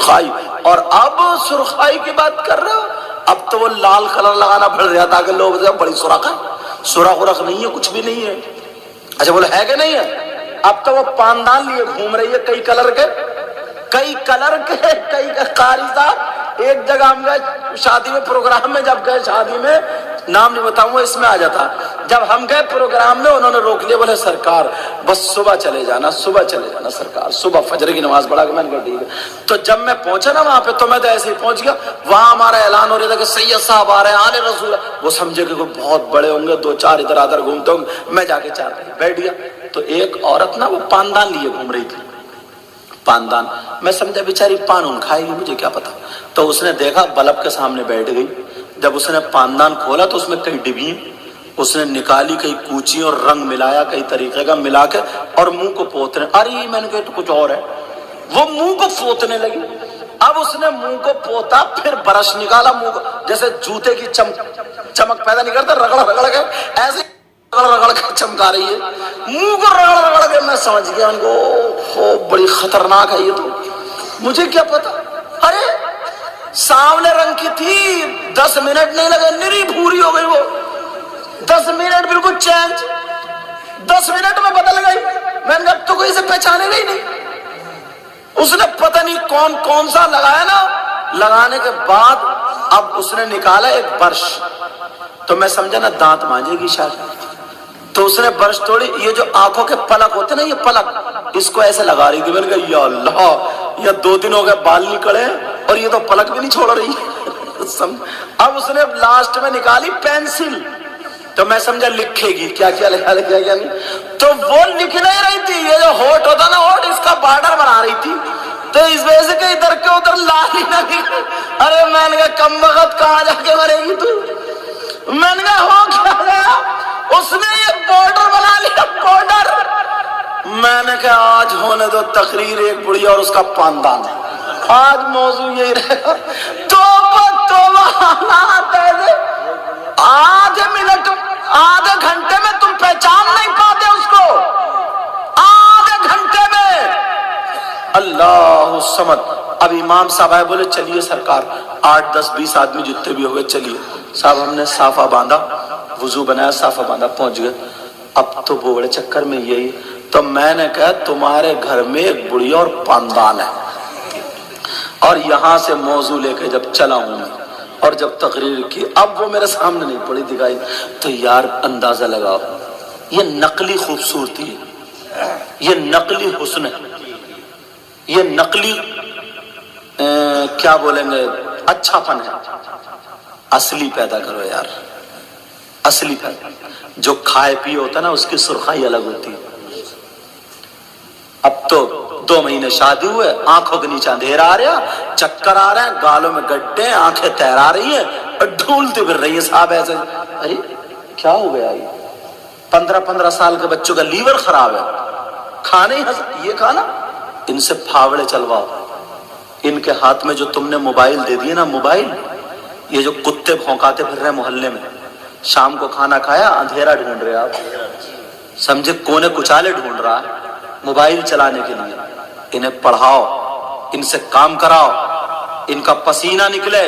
سرخائی، اور اب سرخائی کی بات کر رہے ہو؟ اب تو وہ لال کلر لگانا پڑ رہا تاکہ لوگ بڑی سرخ ہے، سرخ ورخ نہیں ہے، کچھ بھی نہیں ہے۔ اچھا بولے ہے کہ نہیں ہے؟ اب تو وہ پاندان لیے گھوم رہی ہے کئی کلر کے، کئی قاری صاحب۔ ایک جگہ ہم گئے شادی میں، پروگرام میں جب گئے شادی میں، نام نہیں بتاؤں گا اس میں آ جاتا، جب ہم گئے پروگرام میں انہوں نے روک لیا، بولے سرکار بس صبح چلے جانا، صبح چلے جانا سرکار، صبح فجر کی نماز پڑھا کے۔ میں نے کہا ٹھیک ہے۔ تو جب میں پہنچا نا وہاں پہ، تو میں تو ایسے ہی پہنچ گیا، وہاں ہمارا اعلان ہو رہا تھا کہ سید صاحب آ رہے ہیں، آل رسول۔ وہ سمجھے کہ کوئی بہت بڑے ہوں گے، 2-4 ادھر ادھر گھومتے ہوں گے۔ میں جا کے 4 پہ بیٹھ گیا، تو ایک عورت نا وہ پاندان لیے گھوم رہی تھی، پاندان۔ میں سمجھا بیچاری پان ان کھائے گی، مجھے کیا پتا۔ تو اس نے دیکھا، بلب کے سامنے بیٹھ گئی۔ جب اس نے پاندان کھولا تو اس میں کئی ڈبی ہیں، اس نے نکالی، کئی کوچی اور رنگ ملایا کئی طریقے کا ملا کے، اور منہ کو پوتنے۔ ارے میں نے کہا تو کچھ اور ہے، وہ منہ کو پوتنے لگی۔ اب اس نے منہ کو پوتا، پھر برش نکالا منہ کو، جیسے جوتے کی چمک پیدا نہیں کرتا، رگڑ رگڑ کے ایسے رگڑ کے چمکا رہی ہے، منہ کو رگڑ رگڑ کے۔ میں سمجھ گیا ان کو بڑی خطرناک ہے یہ تو، مجھے کیا پتا۔ ارے سامنے رنگ کی تھی، 10 منٹ نہیں لگے، نری بھوری ہو گئی وہ، 10 منٹ بالکل چینج، 10 منٹ میں بدل گئی۔ میں نے کہا تو کوئی سے پہچانے گئی نہیں۔ اس نے پتہ نہیں کون سا لگایا نا، لگانے کے بعد اب اس نے نکالا ایک برش، تو میں سمجھا نا دانت مانجے گی شاید، تو اس نے برش توڑی، یہ جو آنکھوں کے پلک ہوتے نا، یہ پلک، اس کو ایسے لگا رہی تھی۔ میں نے کہا یا اللہ، یا 2 دن ہو گئے بال نکلے اور یہ تو پلک بھی نہیں چھوڑ رہی۔ اب اس نے لاسٹ میں نکالی پینسل، تو میں سمجھا لکھے گی، کیا لکھا نہیں، تو وہ لکھ نہیں رہی تھی، یہ جو ہوٹ ہوتا نا، ہوٹ اس کا بارڈر بنا رہی تھی، تو اس وجہ سے کہ ادھر کے ادھر لال ہی نہ نکلے۔ ارے میں نے کہا کم وقت کہاں جا کے مرے گی تو۔ میں نے کہا ہو کیا گیا، اس نے یہ بارڈر بنا لیا، بارڈر۔ میں نے کہا آج ہونے دو تقریر ایک بڑھیا اور اس کا پاندان، آج موضوع یہی رہے گا۔ آدھے منٹ، آدھے گھنٹے میں تم پہچان نہیں پاتے اس کو، آدھے گھنٹے میں۔ اللہ الصمد۔ اب امام صاحب آئے، بولے چلیے سرکار، 8 10 20 آدمی جتنے بھی ہوئے چلیے صاحب۔ ہم نے صافہ باندھا، وضو بنایا، صافہ باندھا، پہنچ گئے۔ اب تو بوڑے چکر میں یہی، تو میں نے کہا تمہارے گھر میں ایک بڑھیا اور پاندان ہے، اور یہاں سے موضوع لے کے جب چلا ہوں میں، اور جب تقریر کی، اب وہ میرے سامنے نہیں پڑی دکھائی، تو یار اندازہ لگاؤ، یہ نقلی خوبصورتی ہے، یہ نقلی حسن ہے، یہ نقلی کیا بولیں گے، اچھا پن ہے۔ اصلی پیدا کرو یار، اصلی پیدا۔ جو کھائے پیے ہوتا ہے نا، اس کی سرخائی الگ ہوتی ہے۔ اب تو 2 مہینے شادی ہوئے، آنکھوں کے نیچے اندھیرا آ رہا، چکر آ رہے ہیں، گالوں میں گڈھے، آنکھیں تیرا رہی ہیں اور ڈھولتی پھر رہی ہے صاحب ایسے۔ ارے کیا ہو گیا، یہ 15 سال کے بچوں کا لیور خراب ہے، کھانے ہی یہ کھانا۔ ان سے پھاوڑے چلواؤ، ان کے ہاتھ میں جو تم نے موبائل دے دیے نا، موبائل، یہ جو کتے بھونکاتے پھر رہے محلے میں، شام کو کھانا کھایا، اندھیرا ڈھونڈ رہے آپ، سمجھے کونے کچالے ڈھونڈ رہا ہے موبائل چلانے کے لیے۔ انہیں پڑھاؤ، ان سے کام کراؤ، ان کا پسینہ نکلے،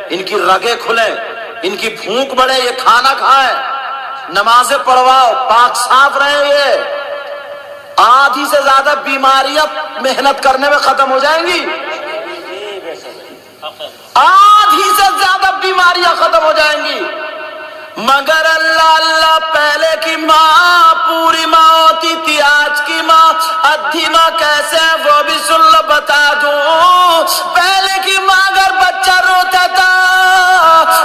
ان کی رگیں کھلیں، ان کی بھوک بڑھے، یہ کھانا کھائے، نمازیں پڑھواؤ، پاک صاف رہے۔ یہ آدھی سے زیادہ بیماریاں محنت کرنے میں ختم ہو جائیں گی، آدھی سے زیادہ بیماریاں ختم ہو جائیں گی۔ مگر اللہ اللہ، پہلے کی ماں پوری ماں ہوتی تھی، آج کی ماں ادھی ماں کیسے ہے وہ بھی سن لو، بتا دوں۔ پہلے کی ماں اگر بچہ روتا تھا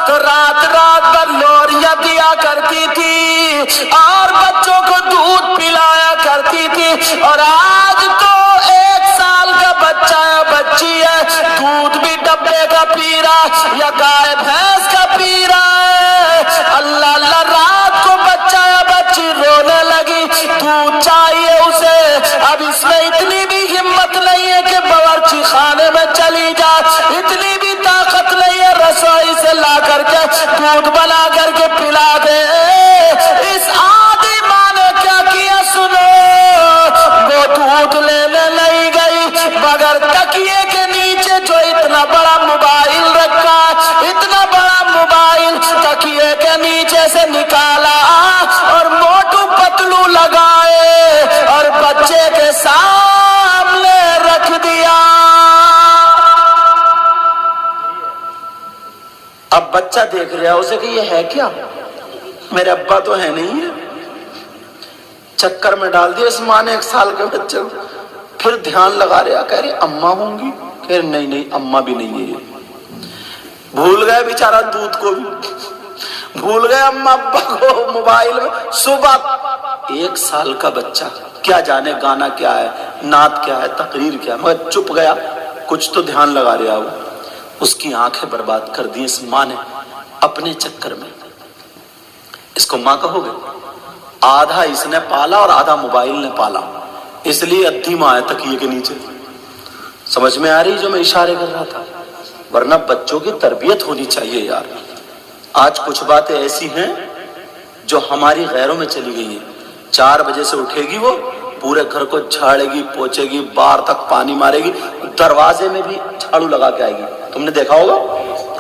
تو رات بھر لوریاں دیا کرتی تھی اور بچوں کو دودھ پلایا کرتی تھی، اور آج تو 1 سال کا بچہ یا بچی ہے، دودھ بھی ڈبے کا پی رہا یا گائے بھینس کا پی رہا ہے۔ اللہ اللہ، رات کو بچہ یا بچی رونے لگی، دودھ چاہیے اسے۔ اب اس میں اتنی بھی ہمت نہیں ہے کہ باورچی خانے میں چلی جائے، اتنی بھی طاقت نہیں ہے رسوئی سے لا کر کے دودھ بنا کر کے پلا دے۔ اس آدھی ماں نے کیا کیا سنو، وہ دودھ لینے نہیں گئی، مگر تکیے کے نیچے جو بچے کے سامنے رکھ دیا. اب بچہ دیکھ رہا اسے کہ یہ ہے کیا, میرے ابا تو ہے نہیں ہے. چکر میں ڈال دیا اس ماں نے 1 سال کے بچے کو. پھر دھیان لگا رہا, کہہ رہی اماں ہوں گی, کہہ رہی نہیں اماں بھی نہیں ہے. بھول گئے بیچارہ دودھ کو بھی, بھول گئے اماں ابا کو موبائل میں. صبح 1 سال کا بچہ کیا جانے گانا کیا ہے, نعت کیا ہے, تقریر کیا ہے, مگر چپ گیا. کچھ تو دھیان لگا رہا وہ. اس کی آنکھیں برباد کر دی اس ماں نے اپنے چکر میں. اس کو ماں کہو گے؟ آدھا اس نے پالا اور آدھا موبائل نے پالا, اس لیے ادھی ماں ہے تکیے کے نیچے. سمجھ میں آ رہی جو میں اشارے کر رہا تھا؟ ورنہ بچوں کی تربیت ہونی چاہیے یار. آج کچھ باتیں ایسی ہیں جو ہماری غیروں میں چلی گئی ہیں. 4 بجے سے اٹھے گی وہ, پورے گھر کو جھاڑے گی, پوچھے گی, باہر تک پانی مارے گی, دروازے میں بھی جھاڑو لگا کے آئے گی. تم نے دیکھا ہوگا,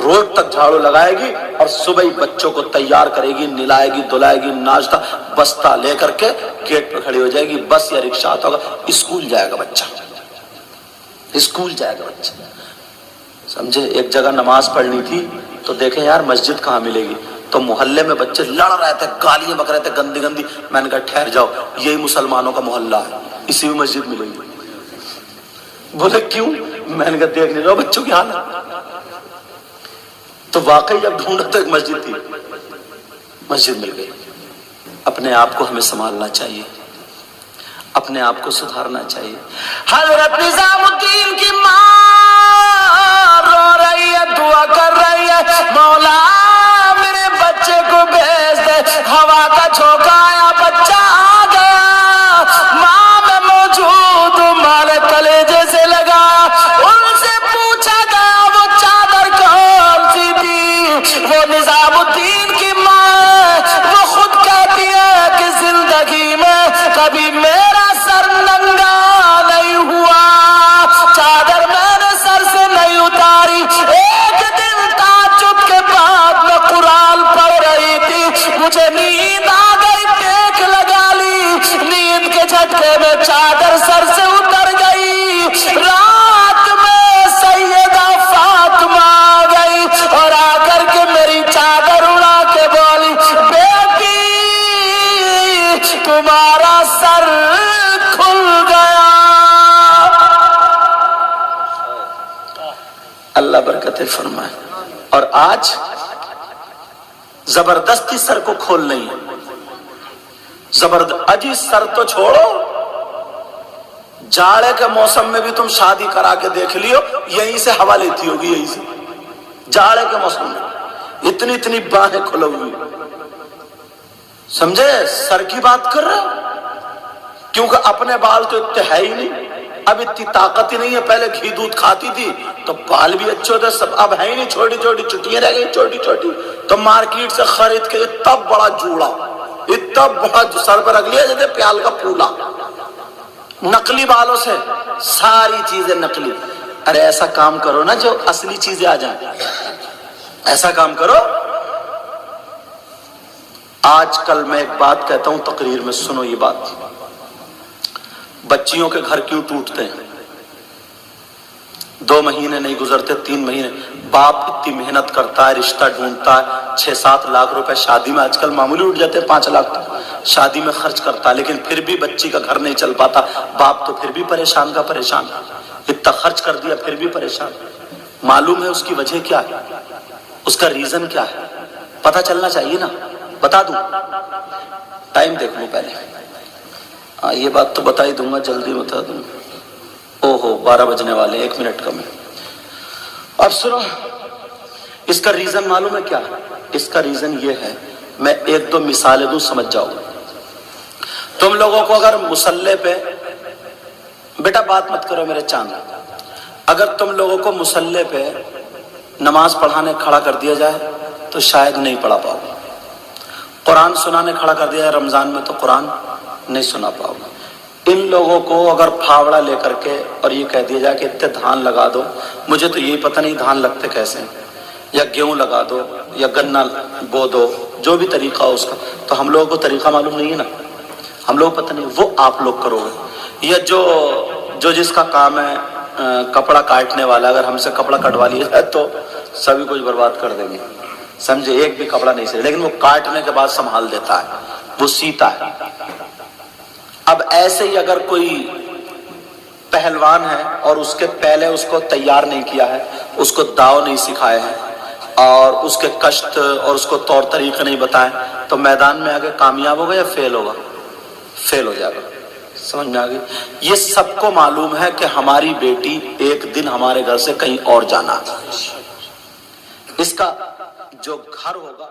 روڈ تک جھاڑو لگائے گی اور صبح ہی بچوں کو تیار کرے گی, نلائے گی, دھلائے گی, ناشتہ بستہ لے کر کے گیٹ پہ کھڑی ہو جائے گی. بس یا رکشہ آتا ہوگا, اسکول جائے گا بچہ, اسکول جائے گا بچہ. سمجھے؟ ایک جگہ نماز پڑھنی تھی تو دیکھیں یار مسجد کہاں ملے گی, تو محلے میں بچے لڑ رہے تھے, گالیاں بک رہے تھے گندی گندی. میں نے کہا ٹھہر جاؤ, یہی مسلمانوں کا محلہ ہے, اسی میں مسجد ملے گی. بولے کیوں؟ میں نے کہا دیکھ نہیں رہا بچوں کی حالت. تو واقعی جب ڈھونڈا تو ایک مسجد تھی, مسجد مل گئی. اپنے آپ کو ہمیں سنبھالنا چاہیے, اپنے آپ کو سدھارنا چاہیے. حضرت نظام الدین کی ماں رو رہی ہے, دعا کر رہی ہے, مولا میرے بچے کو بھیج دے. ہوا کا جھونکا آیا, بچہ آ گیا, ماں میں موجود ہوں, ماں نے کلیجے سے لگا. ان سے پوچھا گیا وہ چادر کون سی تھی, وہ نظام الدین کی ماں. وہ خود کہتی ہے کہ زندگی میں کبھی میرا سر ننگا نہیں ہوا, چادر میں نے سر سے نہیں اتاری. ایک دن تہجد کے بعد میں قرآن پڑھ رہی تھی, مجھے نیند آ گئی, ٹیک لگا لی, نیند کے جھٹکے میں چادر سر سے اتر گئی. رات میں سیدہ فاطمہ آ گئی اور آ کر کے میری چادر اڑا کے بولی, بیٹی تمہارا سر کھل گیا. اللہ برکتیں فرمائے. اور آج زبردستی سر کو کھول نہیں ہے, اجی سر تو چھوڑو, جاڑے کے موسم میں بھی تم شادی کرا کے دیکھ لیو, یہیں سے ہوا لیتی ہوگی, یہیں سے. جاڑے کے موسم میں اتنی اتنی باہیں کھلو ہوئی. سمجھے سر کی بات کر رہے ہو؟ کیونکہ اپنے بال تو اتنے ہے ہی نہیں, اب اتنی طاقت ہی نہیں ہے. پہلے گھی دودھ کھاتی تھی تو بال بھی اچھے ہوتے, سب اب ہے ہی نہیں, چھوٹی چھوٹی چٹیاں رہ گئی, چھوٹی چھوٹی. تو مارکیٹ سے خرید کے اتنا بڑا جوڑا, اتنا بڑا سر پر رکھ لیا جیسے پیال کا پھولا, نقلی بالوں سے ساری چیزیں نقلی. ارے ایسا کام کرو نا جو اصلی چیزیں آ جائیں, ایسا کام کرو. آج کل میں ایک بات کہتا ہوں تقریر میں, سنو یہ بات. بچیوں کے گھر کیوں ٹوٹتے ہیں؟ 2 مہینے نہیں گزرتے, 3 مہینے, باپ اتنی محنت کرتا ہے, رشتہ ڈھونڈتا ہے, 6-7 لاکھ روپے شادی میں آج کل معمولی اٹھ جاتے ہیں, 5 لاکھ شادی میں خرچ کرتا ہے, لیکن پھر بھی بچی کا گھر نہیں چل پاتا. باپ تو پھر بھی پریشان کا پریشان, اتنا خرچ کر دیا پھر بھی پریشان. معلوم ہے اس کی وجہ کیا ہے, اس کا ریزن کیا ہے, پتہ چلنا چاہیے نا. بتا دوں, ٹائم دیکھ لوں پہلے. یہ بات تو بتا ہی دوں گا, جلدی بتا دوں. اوہو 12 بجنے والے, 1 منٹ کم ہے. اب سنو, اس کا ریزن معلوم ہے کیا ہے؟ اس کا ریزن یہ ہے, میں 1-2 مثالیں دوں, سمجھ جاؤ. تم لوگوں کو اگر مصلی پہ, بیٹا بات مت کرو میرے چاند, اگر تم لوگوں کو مصلی پہ نماز پڑھانے کھڑا کر دیا جائے تو شاید نہیں پڑھا پاؤ. قرآن سنانے کھڑا کر دیا جائے رمضان میں تو قرآن نہیں سنا پاؤ. ان لوگوں کو اگر پھاوڑا لے کر کے اور یہ کہہ دیا جائے کہ اتنے دھان لگا دو, مجھے تو یہی پتہ نہیں دھان لگتے کیسے ہیں, یا گیہوں لگا دو یا گنا بو دو, جو بھی طریقہ ہو اس کا, تو ہم لوگوں کو طریقہ معلوم نہیں ہے نا, ہم لوگ پتہ نہیں, وہ آپ لوگ کرو گے. یا جو جس کا کام ہے کپڑا کاٹنے والا، اگر ہم سے کپڑا کٹوا لیا جائے تو سبھی کچھ برباد کر دیں گے، سمجھے، ایک بھی کپڑا نہیں سلے، لیکن وہ کاٹنے کے بعد سنبھال دیتا ہے، وہ سیتا ہے۔ اب ایسے ہی اگر کوئی پہلوان ہے اور اس کے پہلے اس کو تیار نہیں کیا ہے، اس کو داؤ نہیں سکھائے ہیں اور اس کے کشت اور اس کو طور طریقے نہیں بتائے، تو میدان میں آگے کامیاب ہوگا یا فیل ہوگا؟ فیل ہو جائے گا۔ سمجھ میں آ گئی؟ یہ سب کو معلوم ہے کہ ہماری بیٹی ایک دن ہمارے گھر سے کہیں اور جانا، اس کا جو گھر ہوگا